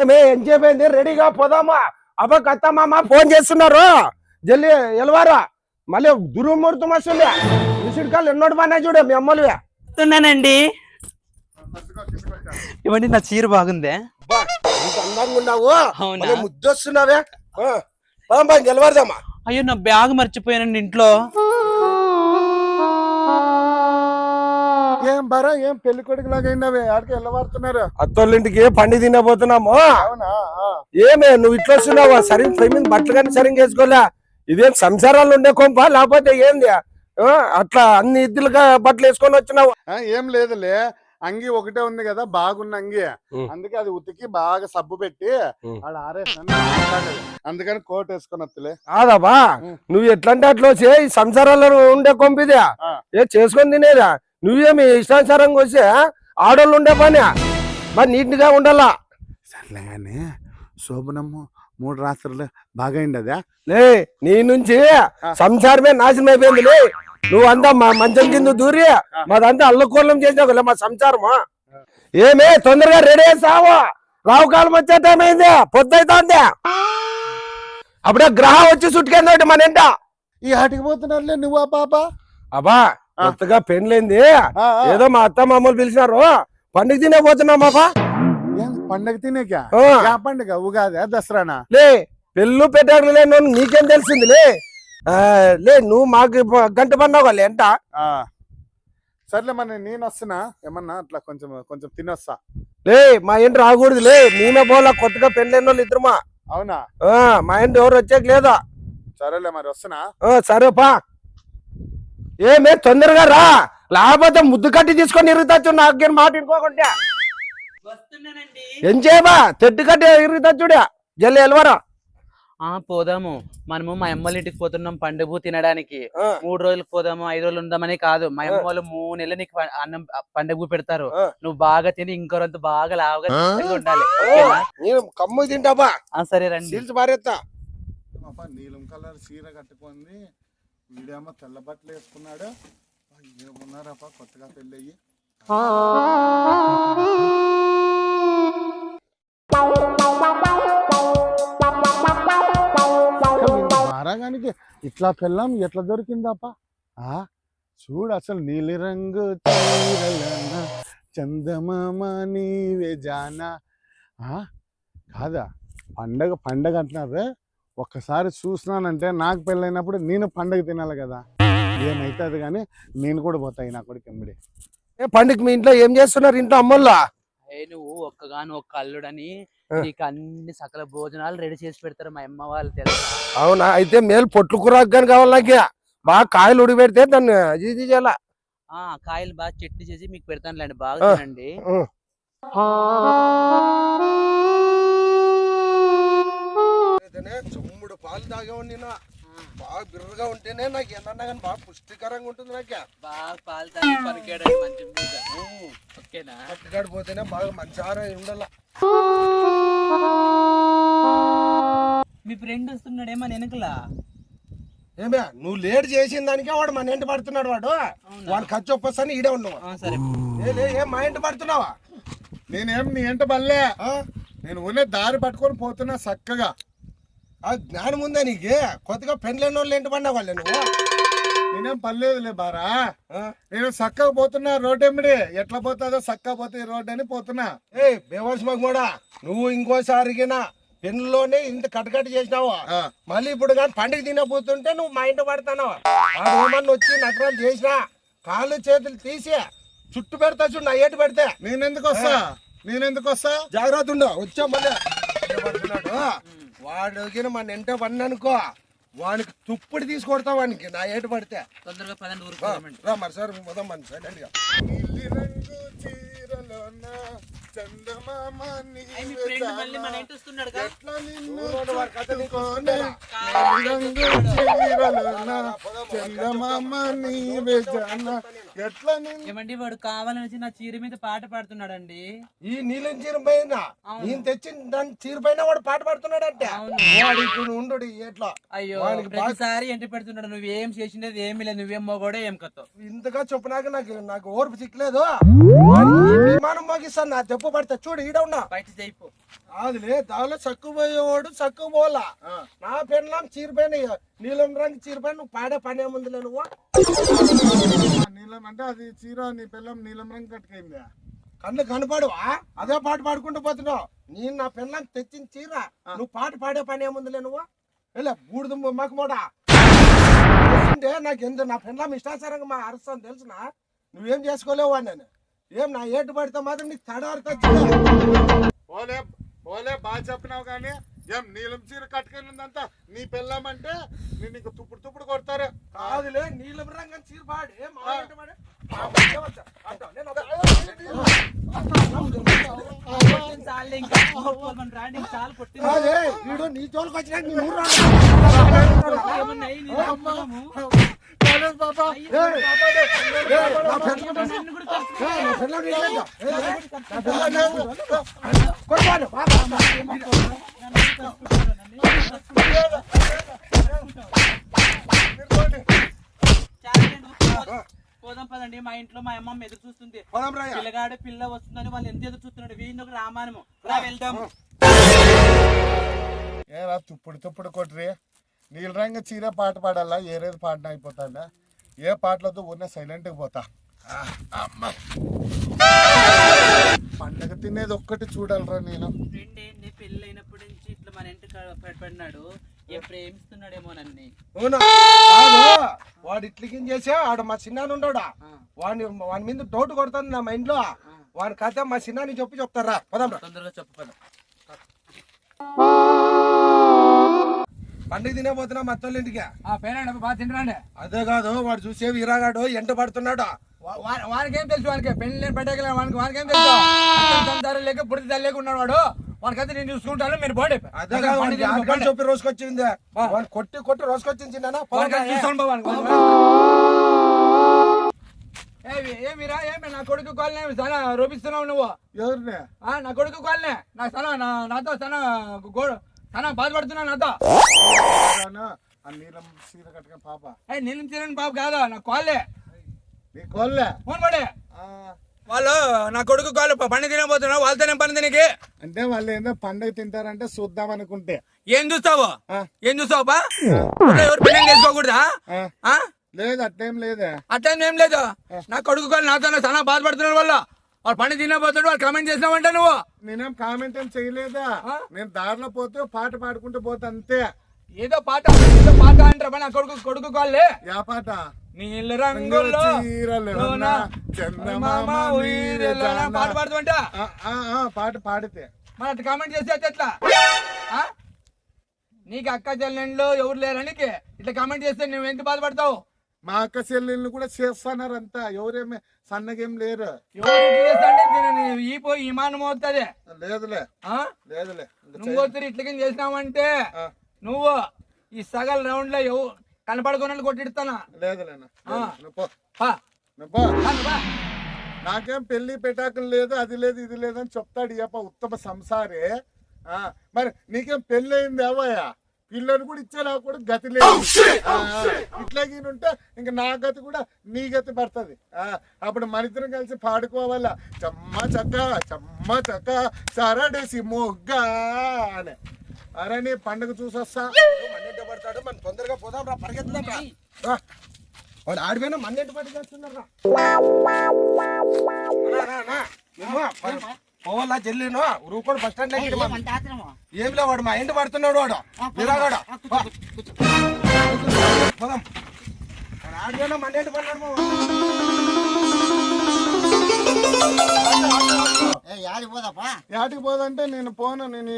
ఏమే ఏం చెప్పింది రెడీగా పోదామా అబ్బా కత్తమ్మ ఫోన్ చేస్తున్నారు జల్లి ఎలవారా మళ్ళీ దుర్ముహూర్తం వస్తుంది విసిడి కాళ్ళు ఎన్నోటి పన్నా చూడు మీ అమ్మలు వస్తున్నానండి. ఇవ్వండి, నా చీర బాగుందే. ఇంత అందంగా ఉన్నావు, అవునా? ముద్దొస్తున్నావే. గెలవారదమ్మా. అయ్యో, నా బ్యాగ్ మర్చిపోయానండి ఇంట్లో. ఏం బరా ఏం పెళ్లి కొడుకు లాగా అయినవే ఆడికి వెళ్ళవారుతున్నారు. అత్తోళ్ళింటికి పండి తినబోతున్నాము. ఏమే నువ్వు ఇట్లా వస్తున్నావా? సరిగ్గా పై బట్టలు కానీ సరిగ్గా వేసుకోలే. ఇదేం సంసారాలు ఉండే కొంప లేకపోతే ఏంది అట్లా అన్ని ఇద్దులుగా బట్టలు వేసుకొని వచ్చినావు? ఏం లేదులే, అంగి ఒకటే ఉంది కదా బాగున్న అంగి, అందుకే అది ఉతికి బాగా సబ్బు పెట్టి ఆడ ఆరేసాను. అందుకని కోట్ వేసుకొని వస్తలే. కాదబ్బా, నువ్వు ఎట్లంటే అట్లా వచ్చే ఈ సంసారాలు ఉండే కొంపిదే ఏ చేసుకొని తినేదా? నువ్వేమి ఇష్టానుసారంగా వస్తే ఆడోళ్ళు ఉండే పని మరి నీట్గా ఉండాలా. సర్లే కానీ శోభనమ్మ 3 రాత్రులు బాగా అయింది. లే నీ నుంచి సంసారమే నాశనం అయిపోయింది. లే నువ్వంతా మా మంచం కింద దూరి మాదంతా అల్లకోలం చేసినావు మా సంసారమా. ఏమే తొందరగా రెడీ చేస్తావా? రావు కాలం వచ్చే టైం అయింది, పొద్దుైతుంది. అప్పుడే గ్రహం వచ్చి చుట్టుకెళ్ళి మన ఇంట ఈ ఆటికి పోతున్నారులే నువ్వు పాప. అబ్బా కొత్తగా పెళ్ళైంది, ఏదో మా అత్త మామూలు పిలిచినారు, పండుగ తినే పోతున్నాం బాబా. పండగ తినేకా? పండుగ ఉగాది దసరానా? లే పెళ్ళు పెట్టారు లే, నీకేం తెలిసింది లే. లే నువ్వు మాకు గంట పడినావు ఎంట. సర్లే మరి నేను వస్తున్నా, ఏమన్నా అట్లా కొంచెం కొంచెం తినొస్తా. లే మా ఇంటి రాకూడదు లే, నేనే పోలా. కొత్తగా పెళ్ళైన వాళ్ళు ఇద్దరుమా. అవునా? మా ఇంటి ఎవరు వచ్చాక లేదా? సరేలే మరి వస్తున్నా. సరేపా. ఏమే తొందరగా రా, లేకపోతే ముద్దు కట్టి తీసుకొని ఇరుగుతాచ్చు. నాకేం మాట ఇంకోకుంటే ఏం చేయబా, తెట్టు కట్టి ఇరుగుతా చూడా. జల్లి ఎలవరా. పోదాము. మనము మా అమ్మల ఇంటికి పోతున్నాం పండుగ తినడానికి. 3 రోజులకు పోదాము, 5 రోజులు ఉందామని కాదు. మా అమ్మ వాళ్ళు 3 నెలలు నీకు అన్నం పండుగ పెడతారు. నువ్వు బాగా తిని ఇంకోరంత బాగా లావుగా ఉండాలి. కమ్ము తింటాబా. సరే రండి. భార్యత నీలం కలర్ చీర కట్టుకుంది, వీడేమో తెల్ల బట్టలు వేసుకున్నాడు. ఏమున్నారప్ప కొత్తగా పెళ్ళయ్యి. మారాగానికి ఇట్లా పెళ్ళాం ఎట్లా దొరికిందప్ప? చూడు అసలు నీలి రంగు చీరలన చందమామ నీవే జానా. కాదా పండగ పండగ అంటున్నారు. ఒక్కసారి చూసినానంటే నాకు పెళ్ళైనప్పుడు నేను పండగ తినాలి కదా. ఏమైతుంది కానీ నేను కూడా పోతాయి నా కొడుకు ఎంబడి. పండుగ మీ ఇంట్లో ఏం చేస్తున్నారు? ఇంట్లో అమ్మల్లా నువ్వు ఒక్కగాను ఒక్క అల్లుడని నీకు అన్ని సకల భోజనాలు రెడీ చేసి పెడతారు మా అమ్మ వాళ్ళు, తెలుసా? అవునా? అయితే మేలు పొట్లు కూరకు కానీ కావాలి నాకు. బాగా కాయలు ఉడి పెడితే దాన్ని ఇది చేయాల. కాయలు బాగా చట్నీ చేసి మీకు పెడతానులేండి, బాగా తినండి. చెమ్ముడు పాలు తాగే ఉండినా బాగా బిర్రగా ఉంటేనే నాకు ఏమన్నా కానీ బాగా పుష్టికరంగా ఉంటుంది. నాకే బాగా పాలు తాగి పనికేయడానికి మంచి ఓకేనా? పట్టుకాడిపోతేనే బాగా మంచి ఆరోగ్యం ఉండాల. మీ ఫ్రెండ్ వస్తున్నాడు ఏమని వెనకలా? ఏమే నువ్వు లేట్ చేసిన దానికే వాడు మన ఇంటి పడుతున్నాడు. వాడు ఖర్చు ఒప్పొస్తాను ఈడే ఉన్నావా? సరే. ఏం మా ఇంటి పడుతున్నావా? నేనేం నీ ఇంట బల్లే, నేను ఉన్న దారి పట్టుకొని పోతున్నా చక్కగా. ఆ జ్ఞానం ఉందా నీకు? కొత్తగా పెళ్ళైన వాళ్ళు ఇంటి పడినా వాళ్ళే నువ్వు. నేనేం పర్లేదులే బారా, నేను చక్కగా పోతున్నా. రోడ్ ఎమ్మిడి ఎట్లా పోతుందో చక్కగా పోతే రోడ్ అని పోతున్నా. బేవర్స్ మాకు కూడా నువ్వు ఇంకోసారిగినా పెన్నులోనే ఇంత కట్టకట్టు చేసినావా? మళ్ళీ ఇప్పుడు కానీ పండుగ తినబోతుంటే నువ్వు మా ఇంటి పడతానావా? ఏమన్నా వచ్చి నగరాలు చేసినా కాళ్ళు చేతులు తీసి చుట్టు పెడతా చూడు నా ఏటు పెడితే. నేనెందుకు వస్తా? జాగ్రత్త ఉండు. వచ్చా మళ్ళీ పడుతున్నాడు వాడికి మన ఇంట పడిననుకో, వానికి తుప్పుడు తీసుకొడతా వానికి నా ఏటు పడితే. తొందరగా పదండి రా మరి సార్ మొదం మన సైడ్ అడిగా. ఏమండి వాడు కావాలని నా చీర మీద పాట పాడుతున్నాడండి. ఈ నీళ్ళ చీర పైన నేను తెచ్చిన దాని చీర పైన వాడు పాట పాడుతున్నాడు అంటే ఉండు ఎట్లా. అయ్యో ప్రతిసారి ఎంటి పెడుతున్నాడు. నువ్వేం చేసినది ఏమి లేదు, నువ్వేం మోగోడే ఏం కథ. ఇంతగా చెప్పినాక నాకు ఓర్పు చిక్కలేదు. విమానం మోగిస్తాను నా చెప్పు సక్కు పడతా చూడు ఈడ ఉన్నా బయట చేయిపో. అదిలే దానిలో సక్కు పోయేవాడు సక్కు పోలా నా పెళ్ళం చీరిపోయిన నీలం రంగు చీరిపోయి నువ్వు పాడే పని ఏముందిలే నువ్వు నీలం అంటే అది చీర నీ పిల్లం నీలం రంగు కట్టుకైందా కళ్ళు కనపడవా అదే పాట పాడుకుంటూ పోతున్నావు నేను నా పెళ్ళం తెచ్చిన చీర నువ్వు పాట పాడే పని ఏముందిలే నువ్వు వెళ్ళా బూడిద మాకు మోడా నాకు ఎందుకు నా పెళ్ళం ఇష్టాచారంగా మా అరుస్తాను తెలుసునా నువ్వేం చేసుకోలేవు నేను ఏం నా ఏటు పడితే మాత్రం నీకు తడారుతా పోలే పోలే బాగా చెప్పినావు కానీ ఏం నీలం చీర కట్టుకెళ్ళిందంతా నీ పెళ్ళామంటే నేను నీకు తుప్పుడు తుప్పుడు కొడతారు కాదులే నీలం రంగం చీర పాడి మా ఏటు పాడి చాలే ఇంకా మనం రాండి, ఇంకా చాలు కొట్టింది. వీడు నీ జోలికి వచ్చినాక నీ ఊరు ఏమన్నా అయ్యి నీ అమ్మము. బాబా నన్ను కూడా కలుపుకో. పోదాం పదండి, మా ఇంట్లో మా అమ్మమ్మ ఎదురు చూస్తుంది. పిల్లగాడు పిల్ల వస్తుందని వాళ్ళు ఎంత ఎదురు చూస్తున్నాడు. వీడిని ఒక రామాయణము రా వెళ్దాము. ఏరా తుప్పుడు తుప్పుడు కొట్రి నీళ్ళ రంగు చీర పాట పాడాలా ఏరేది పాటన అయిపోతాడా ఏ పాటలతో ఉన్న సైలెంట్గా పోతా పండగ తినేది ఒక్కటి చూడాలరా నేను ఏంటి పెళ్ళి అయినప్పటి నుంచి ఇట్లా మన ఇంటి పడినాడు, ఏం ప్రేమిస్తున్నాడేమో నన్ను. వాడు ఇట్లకి చేసా ఆడ మా చిన్నాను ఉండడా వాని మీద డౌట్ కొడతాను నా మైండ్ లో వాని కథ మా చిన్నాని చెప్తారా పదం తొందరగా చెప్పు పదం. పండుగ తినేపోతున్నా మా తల్లి ఇంటికి బాగా తింటానండి. అదే కాదు వాడు చూసే వీరాగాడు ఎంట పడుతున్నాడు వానికేం తెలుసు, వానికి పెళ్లి నేను పెట్టగలను, వానికేం తెలుసు. సంసారం లేక పుడితే తల్లి లేక ఉన్నాడు వాడు. వానికైతే నేను చూసుకుంటాను, మీరు పోండి. అదే కాదు చెప్పి రోజుకొచ్చింది వాడిని కొట్టి కొట్టి రోజుకొచ్చింది ఏమిరా ఏమి నా కొడుకు కాలనే చాలా రూపిస్తున్నావు నువ్వు. ఎవరినే నా కొడుకు కాలనే నాకు చాలా నాతో చాలా బాధపడుతున్నావు నాతో. నీలం చీర కట్టుకుని పాప నీళ్ళని తీరని పాప కాదా నా కాళ్ళే నీ కోళ్ళే ఫోన్ పడే వాళ్ళు నా కొడుకు కాళ్ళు పండుగ తినబోతున్నావు, వాళ్ళతోనే పని తినకి. అంటే వాళ్ళు ఏందో పండుగ తింటారంటే చూద్దాం అనుకుంటే ఏం చూస్తావు బా ఎవరు పెళ్లి చేసుకోకూడదా? లేదు అట్లేం లేదే, అట్లా ఏం లేదు. నా కొడుకు కాళ్ళు నాతో చాలా బాధపడుతున్నాడు వాళ్ళు పండుగ తినబోతాడు. వాళ్ళు కామెంట్ చేసినావంటే నువ్వు. నేనేం కామెంట్ ఏం చేయలేదా, నేను దారిలో పోతే పాట పాడుకుంటూ పోతా అంతే. ఏదో పాట అంటారా నా కొడుకు కాళ్ళే. యా పాట? నీళ్ళ రంగుల్లో పాట పాడుతుంట పాట పాడితే మరి అట్లా కామెంట్ చేస్తే ఎట్లా? నీకు అక్క చెల్లెండ్లు ఎవరు లేరని ఇట్లా కామెంట్ చేస్తే నువ్వు ఎంత బాధపడతావు? మా అక్క చెల్లెళ్ళు కూడా చేస్తున్నారు అంతా, ఎవరేమి సన్నగేం లేరు. ఈ మానం అవుతుంది. లేదులే లేదులే నువ్వు ఇట్లకి చేసినావంటే నువ్వు ఈ సగల్ రౌండ్ లో కనపడుకున్నట్లు కొట్టిస్తానా? లేదులేనా నాకేం పెళ్లి పెటాకులు లేదు, అది లేదు ఇది లేదు అని చెప్తాడు ఈ ఉత్తమ సంసారే. మరి నీకేం పెళ్లి అయింది అవయ్యా, పిల్లని కూడా ఇచ్చేలా కూడా గతి లేదు. ఇట్లాగీనుంటే ఇంకా నా గతి కూడా నీ గతి పడుతుంది. అప్పుడు మనిద్దరం కలిసి పాడుకోవాలా, చెమ్మ చక్క సరడేసి మొగ్గా అని. అరే నీ పండుగ చూసొస్తా. మన్నెంట పడతాడు, మనం తొందరగా పోదాం రా, పరిగెత్తుదాం రా. వాడు ఆడిపోయినా మన్నెంట పట్టుకొస్తున్నారా పోవాలా జల్లీను రూపాయలు బస్ స్టాండ్ ఏం లే వాడు మా ఇంటి పడుతున్నాడు వాడు విరాగాడు. పోదాం వాడు ఆడిపోయినా మన్నెంట పడ్డాడు. యాటికి పోదంటే నేను పోను, నేను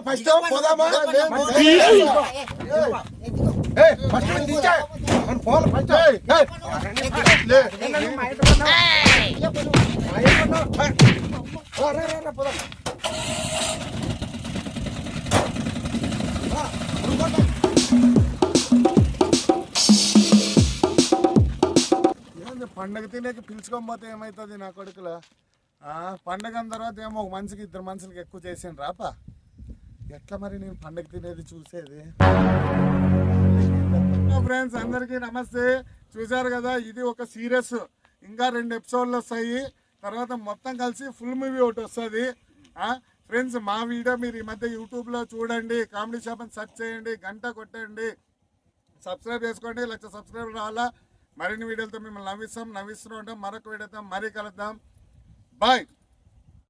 ఫస్ట్ పోదామా పండగ తినేకి పిలుచుకోకపోతే ఏమవుతుంది నా కొడుకులు? పండగ తర్వాత ఏమో ఒక మనిషికి ఇద్దరు మనుషులకి ఎక్కువ చేసాను రాపా. ఎట్లా మరి నేను పండగ తినేది చూసేది? ఫ్రెండ్స్ అందరికీ నమస్తే. చూసారు కదా, ఇది ఒక సీరియస్. ఇంకా 2 ఎపిసోడ్లు వస్తాయి. తర్వాత మొత్తం కలిసి ఫుల్ మూవీ ఒకటి వస్తుంది. ఫ్రెండ్స్ మా వీడియో మీరు ఈ మధ్య యూట్యూబ్లో చూడండి, కామెడీ షాప్ అని సెర్చ్ చేయండి, గంట కొట్టండి, సబ్స్క్రైబ్ చేసుకోండి. 1,00,000 సబ్స్క్రైబర్ రావాలా. మరిన్ని వీడియోలతో మిమ్మల్ని నవ్విస్తూ ఉంటాం. మరొక వీడియోతో మరీ కలుద్దాం. బాయ్.